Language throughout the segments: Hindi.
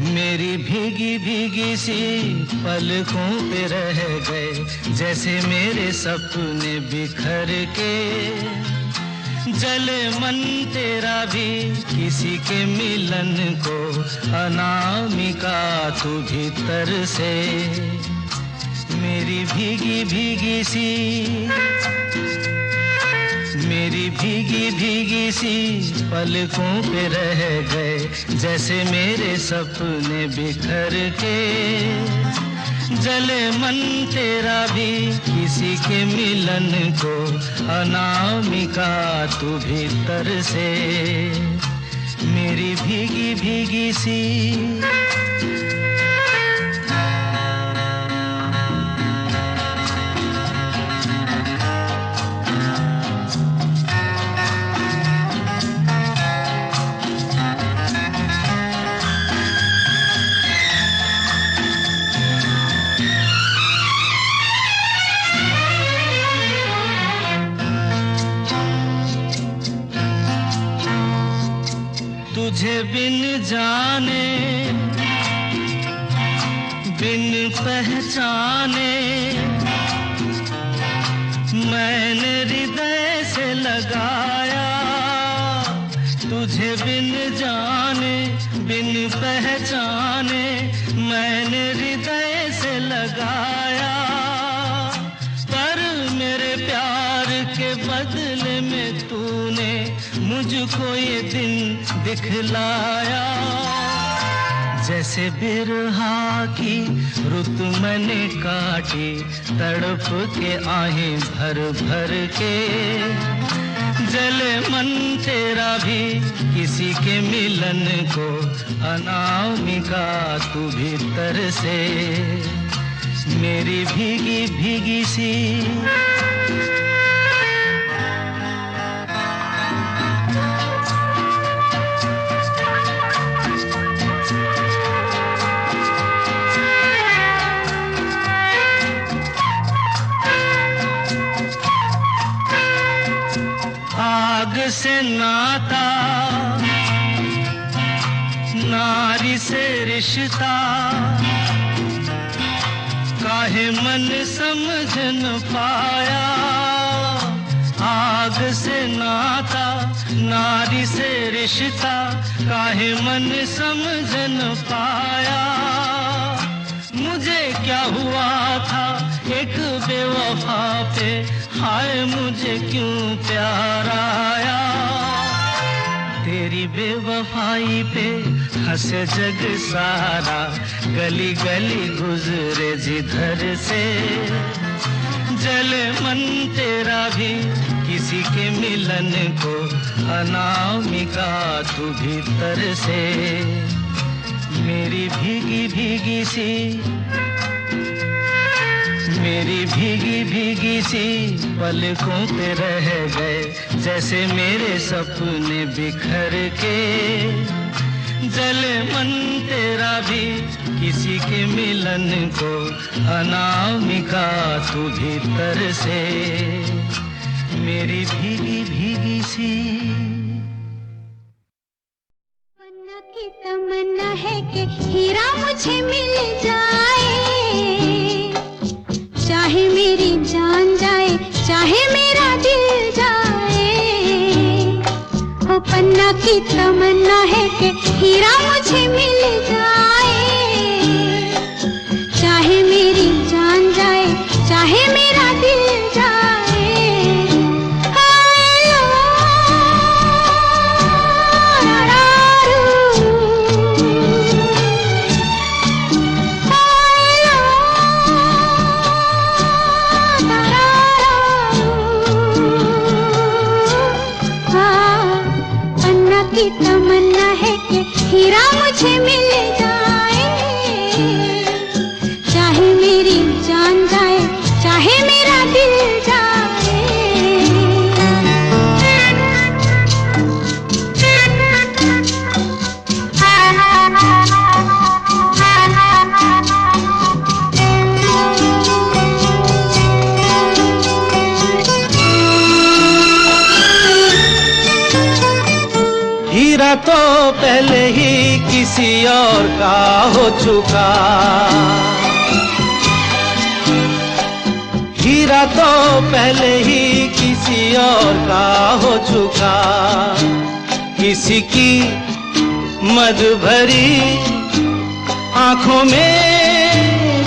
मेरी भीगी भीगी सी पलकों पे रह गए जैसे मेरे सपने बिखर के। जले मन तेरा भी किसी के मिलन को, अनामिका तू भीतर से। मेरी भीगी भीगी सी, मेरी भीगी भीगी सी पलकों पे रह गए जैसे मेरे सपने बिखर के। जले मन तेरा भी किसी के मिलन को, अनामिका तू भीतर से। मेरी भीगी भीगी सी। तुझे बिन जाने बिन पहचाने मैंने हृदय से लगाया। तुझे बिन जाने बिन पहचाने मैंने हृदय से लगाया। पर मेरे प्यार के बदले में तूने मुझको ये दिन दिखलाया। जैसे बिरहा की रुत मैंने काटी, तड़प के आहें भर भर के। जले मन तेरा भी किसी के मिलन को, अनामिका तू भीतर से। मेरी भीगी भीगी सी। आग से नाता, नारी से रिश्ता, काहे मन समझ न पाया। आग से नाता, नारी से रिश्ता, काहे मन समझ न पाया। मुझे क्या हुआ था एक बेवफा पे, हाय मुझे क्यों प्यार आया। तेरी बेवफाई पे हंसे जग सारा, गली गली गुजरे जिधर से। जले मन तेरा भी किसी के मिलन को, अनामिका तू भीतर से। मेरी भीगी भीगी सी, मेरी भीगी भीगी सी पलकों पे रह गए जैसे मेरे सपने बिखर के। जले मन तेरा भी किसी के मिलन को, अनामिका तू भीतर से। मेरी भीगी भीगी सी। तमन्ना की तमन्ना है कि हीरा मुझे मिल जाए, चाहे मेरी जान जाए, चाहे मेरा दिल जाए। ओ पन्ना की तमन्ना है कि हीरा मुझे मिल जाए, चाहे मेरी जान जाए, चाहे मेरा दिल जाए। की तमन्ना है कि हीरा मुझे मिल जाए। पहले ही किसी और का हो चुका, हीरा तो पहले ही किसी और का हो चुका, किसी की मद भरी आंखों में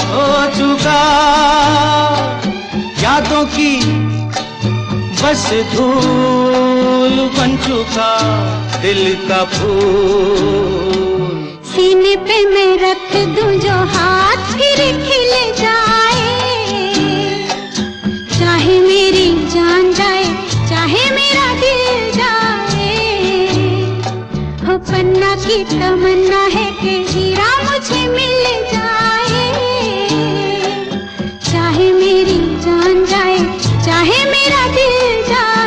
हो चुका, यादों की बस धूल बन चुका दिल का फूल। सीने पे मैं रख दूं जो हाथ फिर खिल जाए, चाहे मेरी जान जाए चाहे मेरा दिल जाए, हो पन्ना की तमन्ना है कि हीरा मुझे मिल जाए, चाहे मेरी जान जाए चाहे मेरा दिल जाए।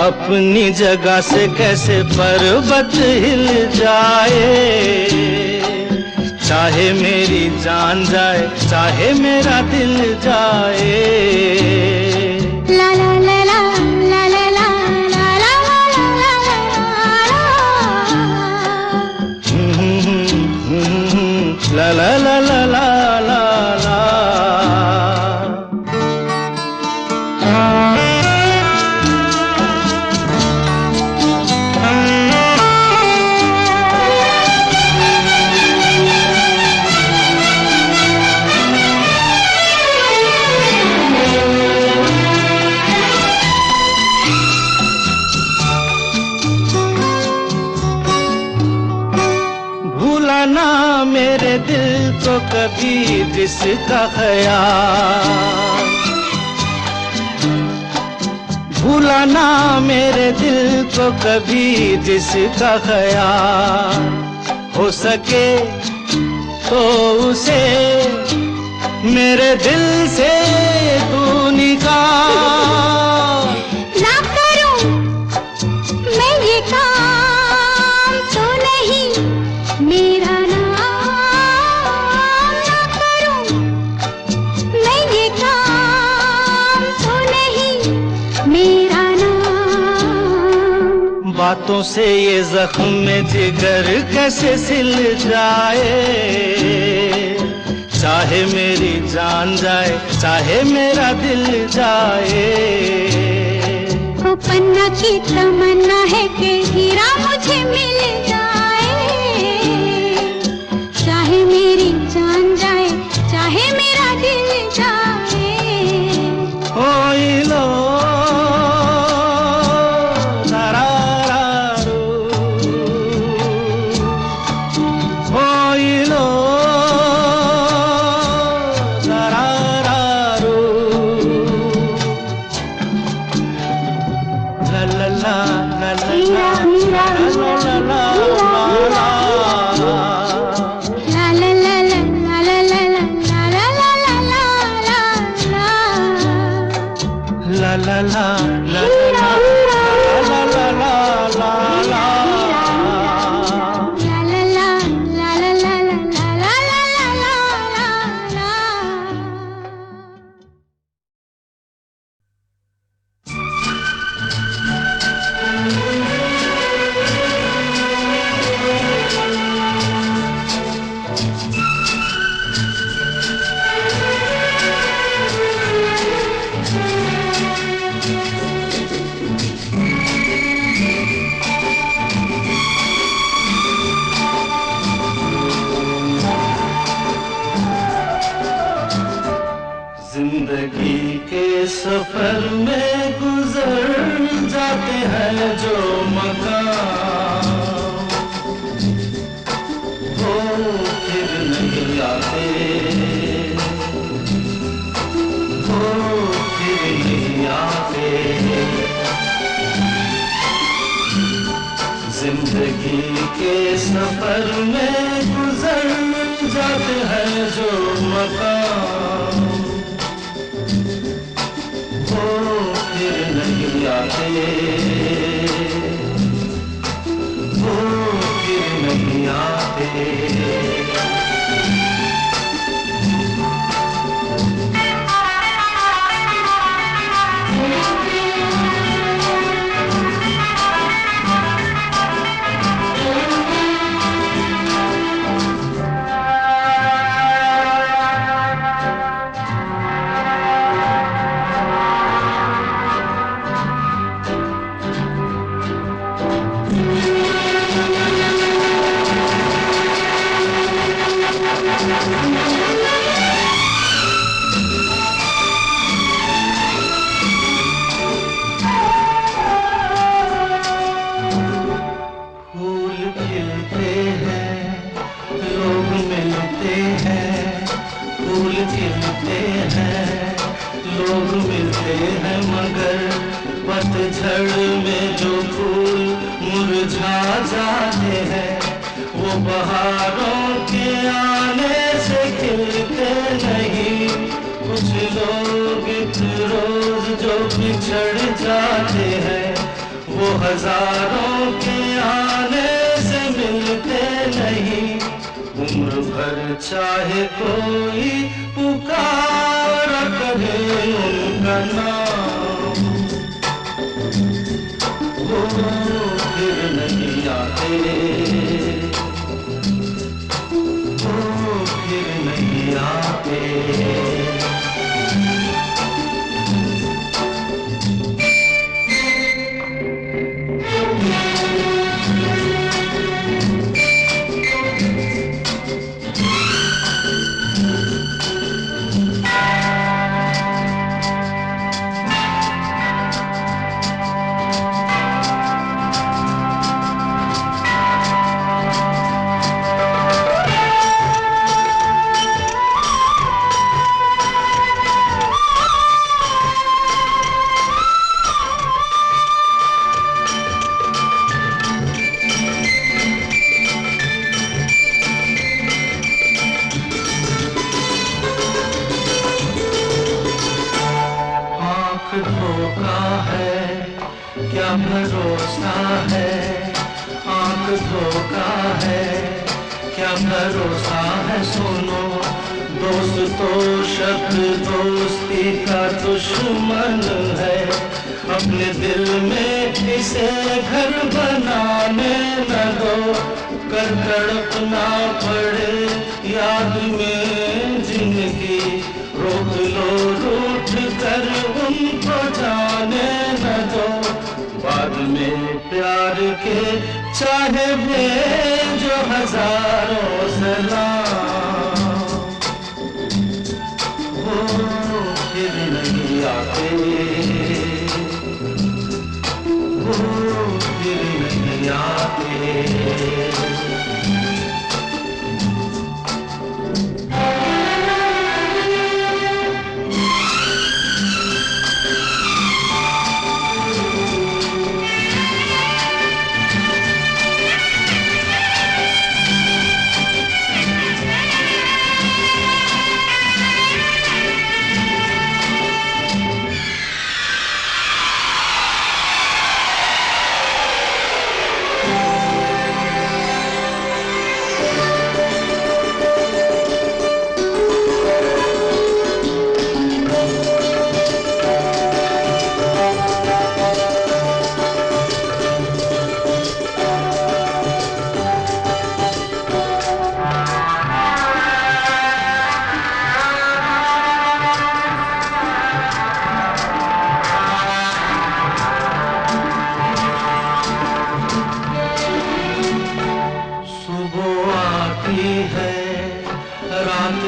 अपनी जगह से कैसे पर्वत हिल जाए, चाहे मेरी जान जाए चाहे मेरा दिल जाए। ला ला ला ला ला ला ला ला ला ला ला ला ला ला ला ला। भूलाना मेरे दिल को कभी जिसका ख्याल, भूलाना मेरे दिल को कभी जिसका ख्याल, हो सके तो उसे मेरे दिल से तू निकाल। ना करूं मैं ये काम तो नहीं मेरा नाम, ना करूं मैं ये काम तो नहीं मेरा नाम। बातों से ये जख्म में जिगर कैसे सिल जाए, चाहे मेरी जान जाए चाहे मेरा दिल जाए। वो पन्ना की तमन्ना है कि हीरा मुझे मिल जाए, चाहे मेरी जान जाए चाहे मेरा दिल जाए। ओ लो तारारू, ओ लो तारारू, ला ला ला ला ला हीरा हीरा ला ला ला ला ला। ला ला ला ला ला ला ला ला ला ला ला ला La la la la la la la la la la. सफर में गुजर जाते हैं जो मकाम, वो फिर नहीं आते, वो फिर नहीं आते। जिंदगी के सफर में गुजर जाते हैं जो मकाम, वो फिर नहीं आते, वो फिर नहीं आते। पतझड़ में जो फूल मुरझा जाते हैं, वो बहारों के आने से खिलते नहीं। कुछ लोग एक रोज जो बिछड़ जाते हैं, वो हजारों के आने से मिलते नहीं। उम्र भर चाहे कोई पुकारा करे उनका नाम, वो फिर नहीं आते, वो फिर नहीं आते। धोखा है क्या भरोसा है, आंख धोखा है क्या भरोसा है। सुनो दोस्त तो शब्द दोस्ती का दुश्मन है, अपने दिल में इसे घर बनाने न दो। कर तड़पना पड़े याद में जिनकी, रोक लो रूठ कर उनको जाने न दो। बाद में प्यार के चाहे भेजो हजारों सलाम, वो फिर नहीं आते, वो फिर नहीं आते।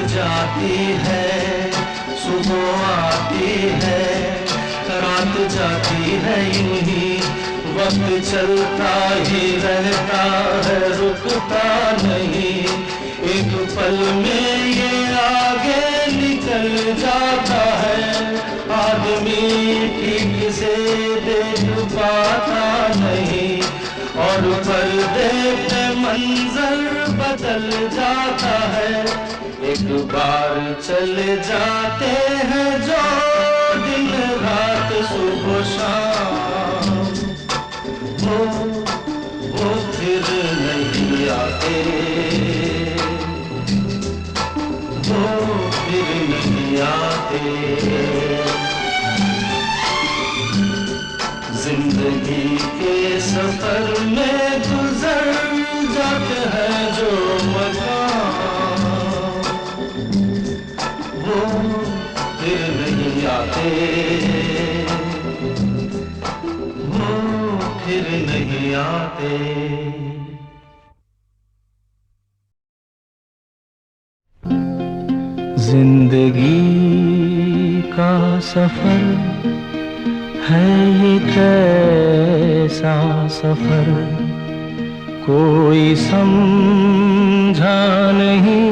जाती है, सुबह आती है, जाती है यूं ही, वक्त चलता ही रहता है रुकता नहीं, एक पल में ये आगे निकल जाता है, आदमी ठीक से देख पाता नहीं, और पर्दे पे मंजर बदल जाता है, एक बार चले जाते हैं जो दिन रात सुबह शाम, वो फिर नहीं आते, वो फिर नहीं आते। जिंदगी के सफर में गुजर जाते हैं जो मकाम, वो फिर नहीं आते, वो फिर नहीं आते। जिंदगी का सफर है ये कैसा सफर, कोई समझा नहीं,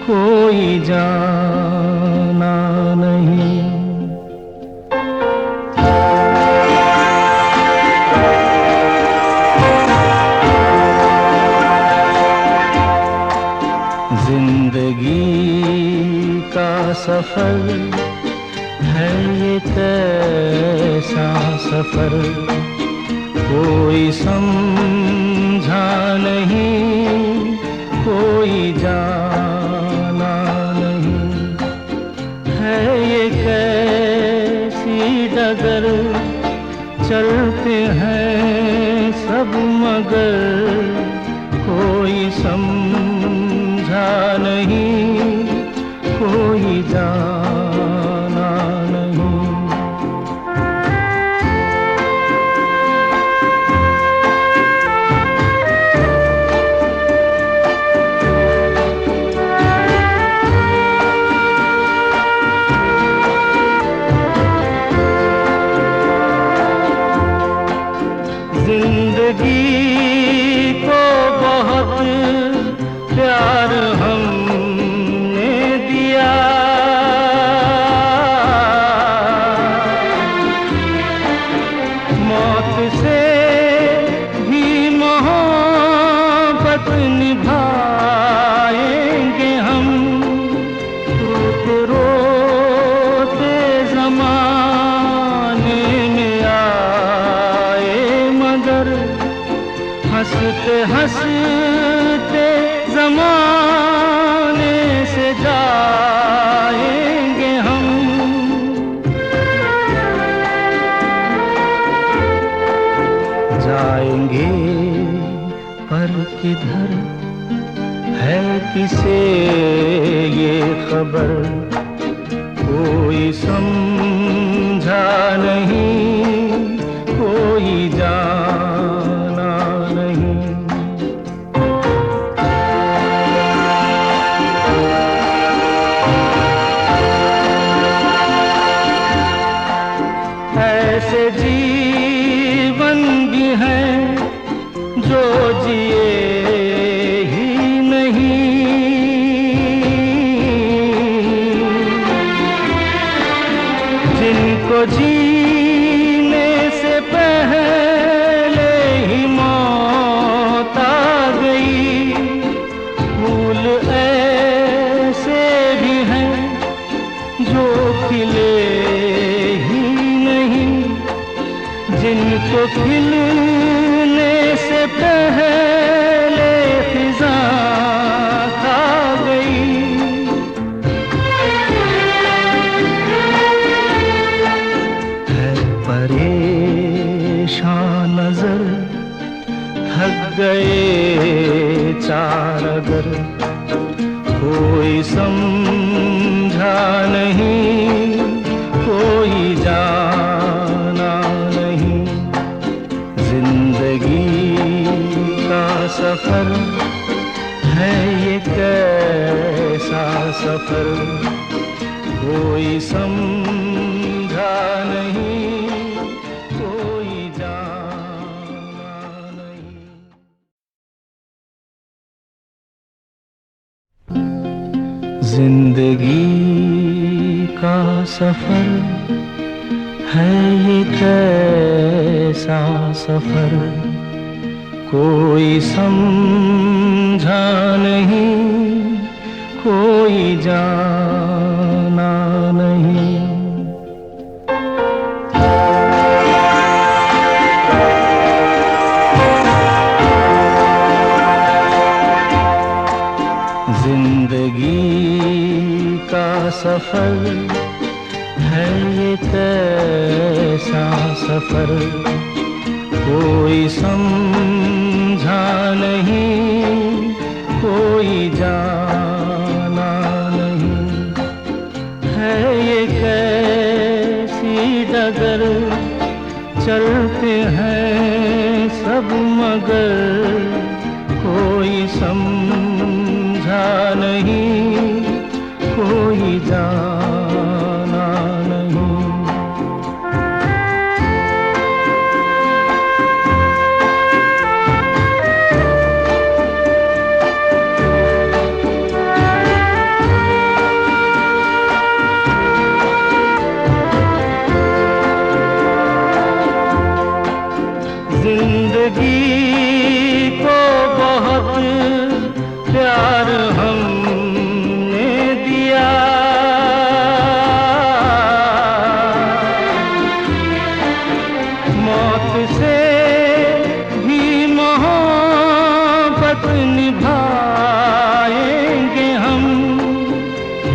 कोई जाना नहीं। जिंदगी का सफर है ये कैसा सफर, कोई समझा नहीं, कोई जाना नहीं। है ये कैसी डगर, चलते हैं सब मगर, कोई समझा नहीं, कोई जाना नहीं। जिंदगी को बहुत प्यार हमने दिया, मौत से भी मोहब्बत निभाएंगे हम, रोते रोते ज़माने में आए मगर, हंसते हंसते ज़माने से जाएंगे हम। जाएंगे पर किधर है किसे ये खबर, कोई समझा नहीं, कोई जाना नहीं। ऐसे जीवन भी हैं जो जिए ही नहीं, जिनको जीने से पहले ही मौत आ गई। फूल ऐसे भी हैं जो खिले ही नहीं, जिनको खिलने से पहले फिजा खा गई। है परेशान नजर, थक गए चार अगर, कोई समझा नहीं, कोई जाना नहीं। जिंदगी का सफर है ये कैसा सफर, कोई समझा नहीं, जिंदगी का सफर है ये कैसा सफर, कोई समझा नहीं, कोई जाना नहीं। जिंदगी का सफर है ये कैसा सफर, कोई समझा नहीं, कोई जाना नहीं। है ये कैसी डगर, चलते हैं सब मगर, कोई समझा नहीं, कोई जाना नहीं। जिंदगी को बहुत प्यार हमने दिया, मौत से भी मोहब्बत निभाएंगे हम।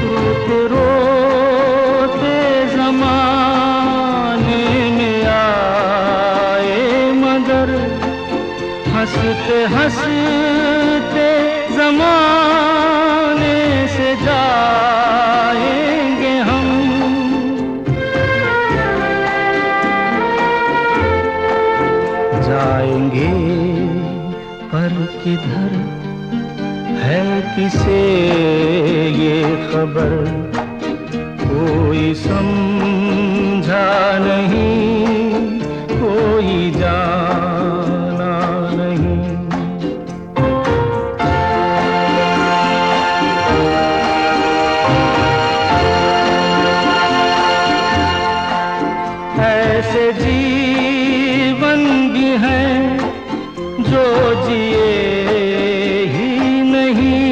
रोते रोते ज़माने में आए मगर, हंसते हंसते ज़माने से जाएंगे हम। जाएंगे पर किधर है किसे ये खबर, कोई समझा नहीं, कोई जाना नहीं। ऐसे जीवन भी हैं जो जिए ही नहीं,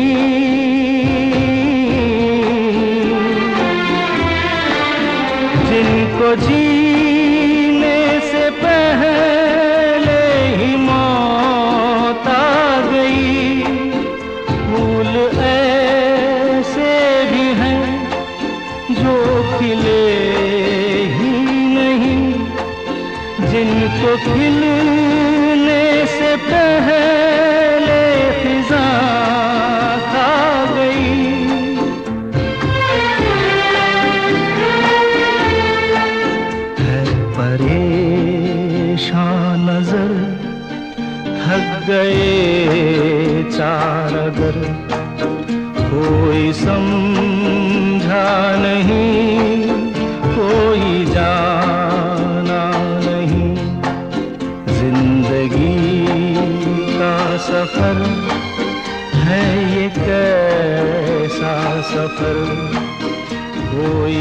जिनको जीने से पहले ही मौत आ गई। फूल ऐसे भी हैं जो खिले ही नहीं, जिनको खिलने से पहले फिजा खा गई। है परेशान नजर, थक गए चार अगर, कोई समझा नहीं, कोई जाना नहीं। जिंदगी का सफर है ये कैसा सफर, कोई